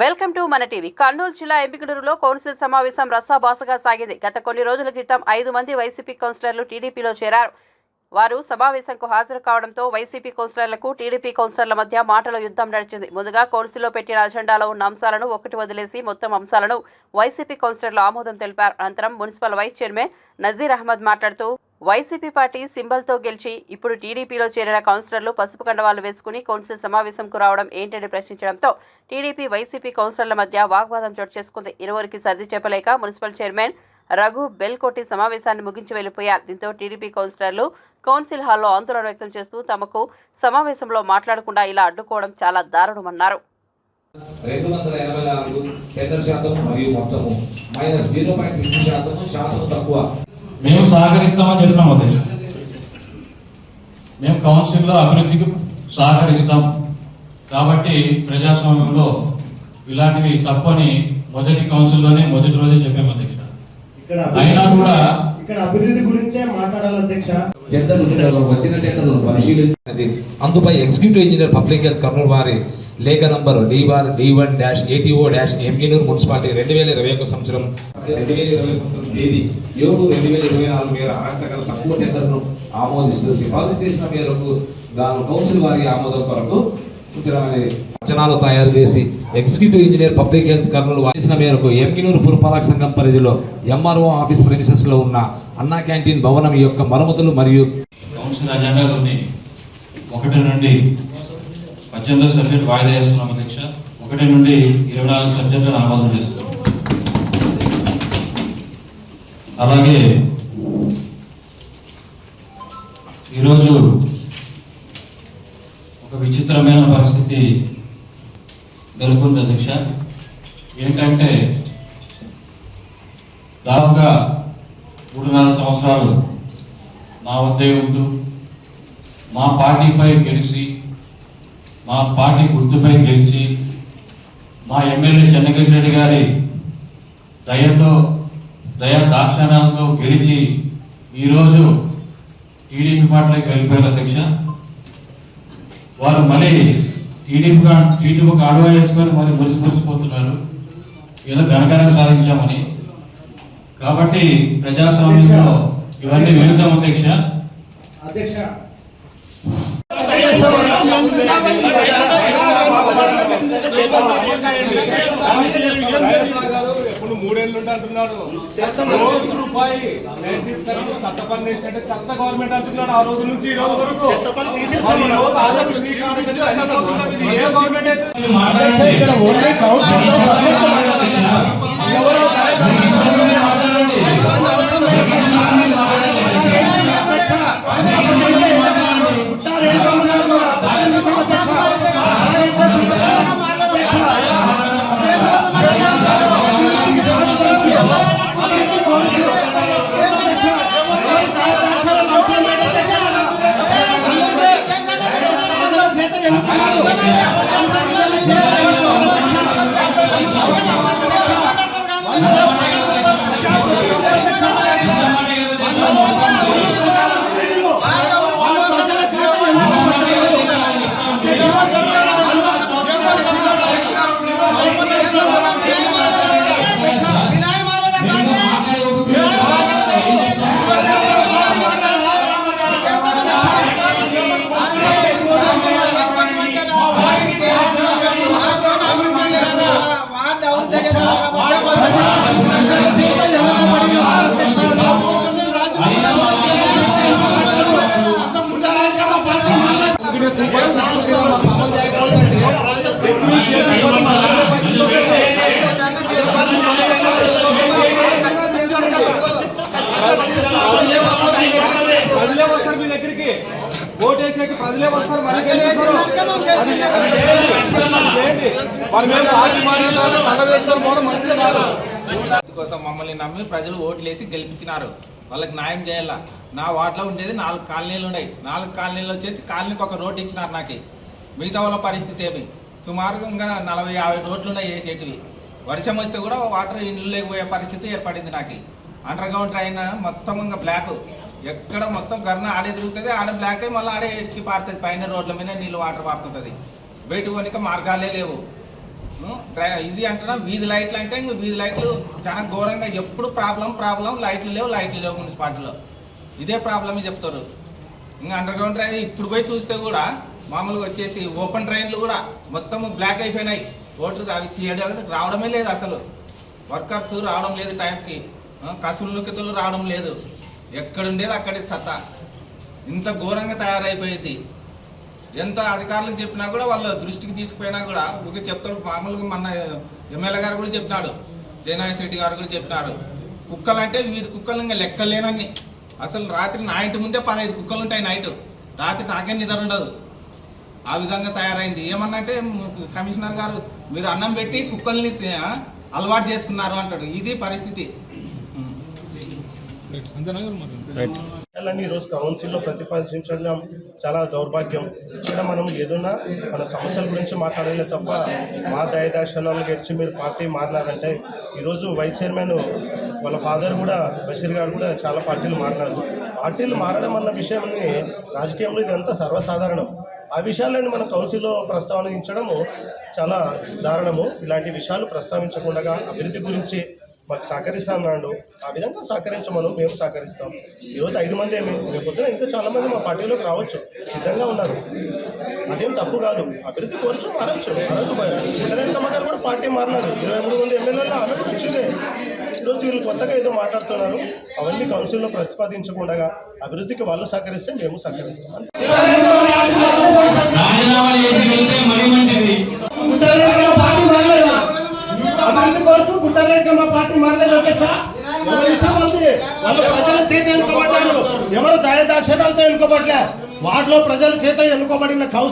Welcome to మన TV. Kurnool జిల్లా ఎంపికనూరులో council సమావేశం రసాభాసగా సాగింది. గత కొన్ని రోజుల క్రితం 5 మంది వైసీపీ కౌన్సిలర్లు టీడీపీలో చేరారు. వారు సమావేశంకు హాజరు కావడంతో వైసీపీ కౌన్సిలర్లకు టీడీపీ కౌన్సిలర్ల మధ్య మాటల యుద్ధం నడిచింది. ముందుగా కౌన్సిల్లో పెట్టిన అజెండాలో ఉన్న అంశాలను ఒకటి వదిలేసి మొత్తం అంశాలను వైసీపీ కౌన్సిలర్లు ఆమోదం తెలిపారు. అనంతరం municipal vice chairman Nazeer Ahmad మాట్లాడుతూ వైసీపీ పార్టీ సింబల్తో గెలిచి ఇప్పుడు టీడీపీలో చేరిన కౌన్సిలర్లు పసుపు కండవాలు వేసుకుని కౌన్సిల్ సమావేశంకు రావడం ఏంటని ప్రశ్నించడంతో టీడీపీ వైసీపీ కౌన్సిలర్ల మధ్య వాగ్వాదం చోటు చేసుకుంది. ఇరువురికి సర్ది చెప్పలేక మున్సిపల్ చైర్మన్ రఘు బెల్ కొట్టి సమావేశాన్ని ముగించి వెళ్లిపోయారు. దీంతో టీడీపీ కౌన్సిలర్లు కౌన్సిల్ హాల్లో ఆందోళన వ్యక్తం చేస్తూ తమకు సమావేశంలో మాట్లాడకుండా ఇలా అడ్డుకోవడం చాలా దారుణమన్నారు. మేము సహకరిస్తామని చెప్పినాం. అదే మేము కౌన్సిల్లో అభివృద్ధికి సహకరిస్తాం కాబట్టి ప్రజాస్వామ్యంలో ఇలాంటివి తప్పని మొదటి కౌన్సిల్లోనే మొదటి రోజే చెప్పాము అధ్యక్ష. అయినా కూడా ఇక్కడ అభివృద్ధి గురించే మాట్లాడాలి అధ్యక్ష. వచ్చిన టెండర్లను పరిశీలించినది. అందుపై executive engineer public health Kurnool వారి లేఖ నంబర్ D1-ATO-ఎంగినూరు మున్సిపాలిటీ 2021 సంవత్సరం తేదీ 7/2024 మేర అర్హత తక్కువ టెండర్ను ఆమోదిస్తూ సిఫారసు చేసిన మేరకు కౌన్సిల్ వారి ఆమోదం కొరకు అంచనాలు తయారు చేసి executive engineer public health Kurnool చేసిన మేరకు ఎంగినూరు పురపాలక సంఘం పరిధిలో MRO ఆఫీస్ ప్రెమిసెస్ లో ఉన్న అన్నా క్యాంటీన్ భవనం యొక్క మరమ్మతులు మరియు కౌన్సిల్ అజెండాలోని 1 నుండి 18 సబ్జెక్టు వాయిదా చేస్తున్నాం అధ్యక్ష. 1 నుండి 24 సబ్జెక్టులను ఆమోదం చేస్తున్నాం. అలాగే ఈరోజు ఒక విచిత్రమైన పరిస్థితి నెలకొంది అధ్యక్ష. ఏంటంటే దాదాపుగా 3-4 సంవత్సరాలు నా వద్దే ఉంటూ మా పార్టీపై గెలిచి మా పార్టీ గుర్తుపై గెలిచి మా ఎమ్మెల్యే చెన్నకేశ్ రెడ్డి గారి దయా దాక్షాణాలతో గెలిచి ఈరోజు టీడీపీ పార్టీలోకి వెళ్ళిపోయారు అధ్యక్ష. వారు మళ్ళీ టీడీపీకి అడవ వేసుకొని మళ్ళీ మురిసిపోతున్నారు ఏదో ఘనకారం సాధించామని. కాబట్టి ప్రజాస్వామ్యంలో ఇవన్నీ విరుద్ధం అధ్యక్ష. ఎప్పుడు 3 ఏళ్ళు అంటున్నాడు. రోజు రూపాయి చెత్త పని వేసంటే చెత్త గవర్నమెంట్ అంటున్నాడు. ఆ రోజు నుంచి ఈ రోజు వరకు ప్రజలే వస్తారు మీ దగ్గరికి. ఓటేసాక ప్రజలే వస్తారు. కోసం మమ్మల్ని నమ్మి ప్రజలు ఓట్లేసి గెలిపించినారు. వాళ్ళకి న్యాయం చేయాల. నా వార్డులో ఉండేది 4 కాలనీలు ఉన్నాయి. 4 కాలనీలు వచ్చేసి కాలనీకి ఒక రోడ్డు ఇచ్చినారు నాకు. మిగతా వాళ్ళ పరిస్థితి ఏమి సుమారుగా 40-50 రోడ్లు ఉన్నాయి వేసేటివి. వర్షం వస్తే కూడా వాటర్ ఇల్లు లేకపోయే పరిస్థితి ఏర్పడింది నాకు. అండర్ గ్రౌండ్ ట్రైన్ మొత్తం ఇంకా బ్లాక్. ఎక్కడ మొత్తం గర్న ఆడే తిరుగుతుంది. ఆడ బ్లాక్ అయ్యి మళ్ళీ ఆడే ఎక్కి పారుతుంది. పైన రోడ్ల మీద నీళ్ళు వాటర్ పారుతుంటుంది. బయట కొనిక మార్గాలే లేవు. ఇది అంటున్నా వీధి లైట్లు అంటే ఇంక వీధి లైట్లు చాలా ఘోరంగా ఎప్పుడు ప్రాబ్లం లైట్లు లేవు మున్సిపాలిటీలో ఇదే ప్రాబ్లమే చెప్తారు. ఇంకా అండర్ గ్రౌండ్ డ్రైన్ ఇప్పుడు పోయి చూస్తే కూడా మామూలుగా వచ్చేసి ఓపెన్ డ్రైన్లు కూడా మొత్తం బ్లాక్ అయిపోయినాయి. ఓట్లు అవి తీయడానికి రావడమే లేదు, అసలు వర్కర్స్ రావడం లేదు, టైంకి కసులు రావడం లేదు, ఎక్కడుండేది అక్కడి చెత్త ఇంత ఘోరంగా తయారైపోయింది. ఎంత అధికారులకు చెప్పినా కూడా వాళ్ళ దృష్టికి తీసుకుపోయినా కూడా ఊరికే చెప్తారు. మామూలుగా మన ఎమ్మెల్యే గారు కూడా చెప్పినాడు, జయనాయక్ రెడ్డి గారు కూడా చెప్పినారు, కుక్కలు అంటే వీధి కుక్కలు ఇంకా లెక్కలేనన్ని. అసలు రాత్రి నా ఇంటి ముందే 15 కుక్కలు ఉంటాయి నైట్, రాత్రి నాకే నిద్ర ఉండదు. ఆ విధంగా తయారైంది. ఏమన్నంటే కమిషనర్ గారు మీరు అన్నం పెట్టి కుక్కల్ని అలవాటు చేసుకున్నారు అంటాడు. ఇది పరిస్థితి. ఈరోజు కౌన్సిల్లో ప్రతిపాదించడం చాలా దౌర్భాగ్యం. ఇక్కడ మనం ఏదన్నా మన సమస్యల గురించి మాట్లాడలే తప్ప మా దయదాక్షణాలు గడిచి మీరు పార్టీ మారినారంటే, ఈరోజు వైస్ చైర్మన్ వాళ్ళ ఫాదర్ కూడా బషీర్ గారు కూడా చాలా పార్టీలు మారినారు. పార్టీలు మారడం అన్న విషయాన్ని రాజకీయంలో ఇదంతా సర్వసాధారణం. ఆ విషయాలను మనం కౌన్సిల్లో ప్రస్తావించడము చాలా దారుణము. ఇలాంటి విషయాలు ప్రస్తావించకుండా అభివృద్ధి గురించి మాకు సహకరిస్తాను, ఆ విధంగా సహకరించమను, మేము సహకరిస్తాం. ఈరోజు 5 మంది ఏమి, రేపు పొద్దున ఇంకా చాలామంది మా పార్టీలోకి రావచ్చు, సిద్ధంగా ఉన్నారు. అదేం తప్పు కాదు, అభివృద్ధి కోర్చు మారచ్చు. ఆ రోజు చిన్నరెడ్డి కమ్మగారు కూడా పార్టీ మారినారు, 23 మంది ఎమ్మెల్యేలు ఆమె కూడా వచ్చిందే. ఈరోజు వీళ్ళు కొత్తగా ఏదో మాట్లాడుతున్నారు. అవన్నీ కౌన్సిల్లో ప్రతిపాదించకుండా అభివృద్ధికి వాళ్ళు సహకరిస్తే మేము సహకరిస్తాం. మా పార్టీ మారలేదు. వాళ్ళు ప్రజల చేత ఎన్నుకోబడ్డారు, ఎవరు దయదాక్షణాలతో ఎన్నుకోబడలే. వాటిలో ప్రజల చేత ఎన్నుకోబడిన కౌన్సిలర్